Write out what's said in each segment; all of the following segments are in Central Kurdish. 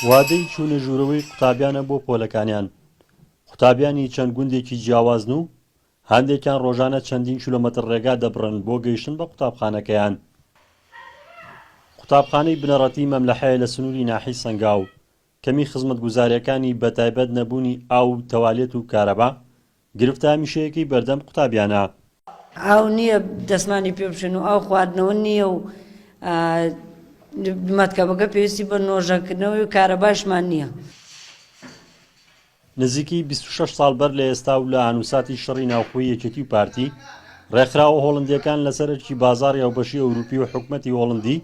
وادەی چوونە ژوورەوەی قوتابیانە بۆ پۆلەکانیان. قوتابیانی چەند گوندێکی جیاوازن و هەندێکیان ڕۆژانە چەندین کیلۆمەتر ڕێگا دەبڕن بۆ گەیشتن بە قوتابخانەکەیان. قوتابخانەی بنەڕەتی مەملەحەیە لە سنووری ناحی سەنگاو. کەمی خزمەتگوزاریەکانی بەتایبەت نەبوونی ئاو و تەوالێت و کارەبا گرفتە هەمیشەیەکی بەردەم قوتابیانە. ئاو نییە دەستمانی پێ بشن و ئاو خواردنەوە نییە و مەتکەبەکە پێویستی بە نۆژەکردنەوەی و کارەباشمان نییە. نزیکی 26 ساڵ بەر لە ئێستا و لە هەنووساتی شەڕی ناوخۆی یەکێتی و پارتی ڕێکخراوە هۆڵندیەکان لەسەرکی بازاڕی هاوبەشی ئەوروپی و حکومەتی هۆڵندی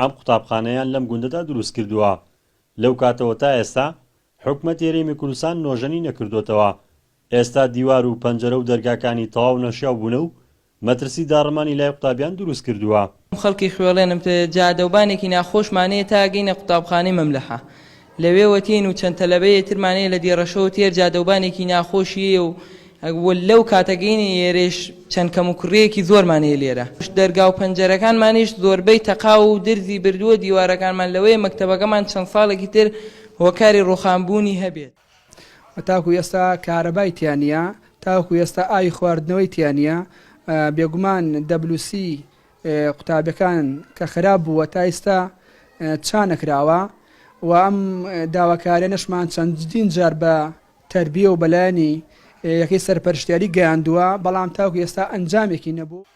ئەم قوتابخانەیان لەم گوندەدا دروست کردووە. لەو کاتەوە تا ئێستا حکومەت هێرێمی کوردستان نۆژەنی نەکردوتەوە. ئێستا دیوار و پەنجەرە و دەرگاکانی تەواو نەشیاو بوونە و مەترسی داڕمانی لای قوتابیان دروست کردووە. خەڵکی خوێڵێنم جادەوبانێکی ناخۆشمانەیە تا گەینە قوتابخانەی مەملەحە. لەوێوە تین و چەند تەلەبەیە ترمانەیە لە دیێڕەشەوە تێر جادەوبانێکی ناخۆشیە و لەو کاتەگەینی ئێرێش چەند کەم و کوڕەیەکی زۆرمانەیە لێرە. دەرگا و پەنجەرەکانمانیش زۆربەی تەقا و درزی بردووە، دیوارەکانمان لەوەیە مەکتەبەکەمان چەند ساڵێکی تر هۆکاری ڕۆخانبوونی هەبێت. تاکو ئێستا کارەبای تیانە، تاکو ئێستا ئاوی خواردنەوەی تیانە، بێگومان WC قوتابەکان کە خراپ بووە تا ئێستا چانەکراوە و ئەم داواکارێنشمان چەندین جار بە تەربیە و بەلایانی یەکەی سەرپەرشتیاری گەیاندووە، بەڵام تاکو ئێستا ئەنجامێکی نەبوو.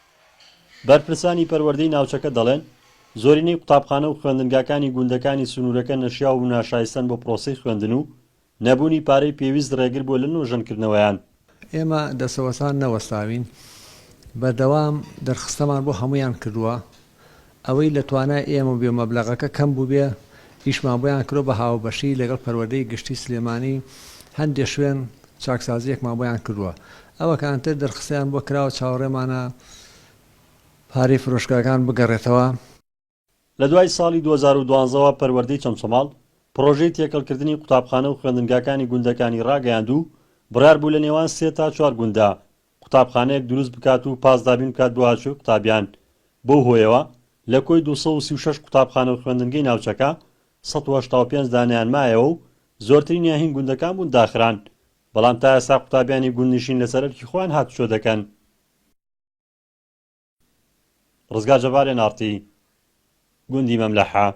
بەرپرسانی پەروەردەی ناوچەکە دەڵێن زۆرینەی قوتابخانە و خوێندنگاکانی گوندەکانی سنوورەکە نەشیاو و ناشایستەن بۆ پرۆسەی خوێندن و نەبوونی پارەی پێویست ڕێگر بۆ لە نۆژەنکردنەوەیان. ئێمە دەسەوەسان نەوەستاوین، بەردەوام دەرخستەمان بۆ هەمویان کردووە. ئەوەی لە توانای ئێمە بێ مەبلەغەکە کەم بوو بێ ئیشمان بۆیان کرۆ بە هاوبەشی لەگەڵ پەروەردەی گشتی سلێمانی هەندێک شوێن چاکسازیەکمان بۆیان کردووە. ئەوە کەنتر دەرخستیان بۆ کراوە چاوەڕێمانە پارەی فرۆشگاکان بگەڕێتەوە. لە دوای ساڵی 2012ەوە پەروەردەی چەمچەماڵ پرۆژەی تێکەڵکردنی قوتابخانە و خوێندنگاکانی گوندەکانی ڕاگەیاند و بڕیار بوو لە نێوان 3 تا 4 گوندا قوتابخانەیەک دروست بکات و پاسدابین بکات بۆ هاتووی قوتابیان. بەو هۆیەوە لە کۆی 236 قوتابخانە و خوێندنگەی ناوچەکە 185 دانیان مایەوە و زۆرترینیان هین گوندەکان بوون داخران، بەڵام تا ئێستا قوتابیانی گوندنشین لەسەرەرکی خۆیان هاتوچۆ دەکەن. ڕزگار جەبارێ نارتی، گوندی مەملەحە.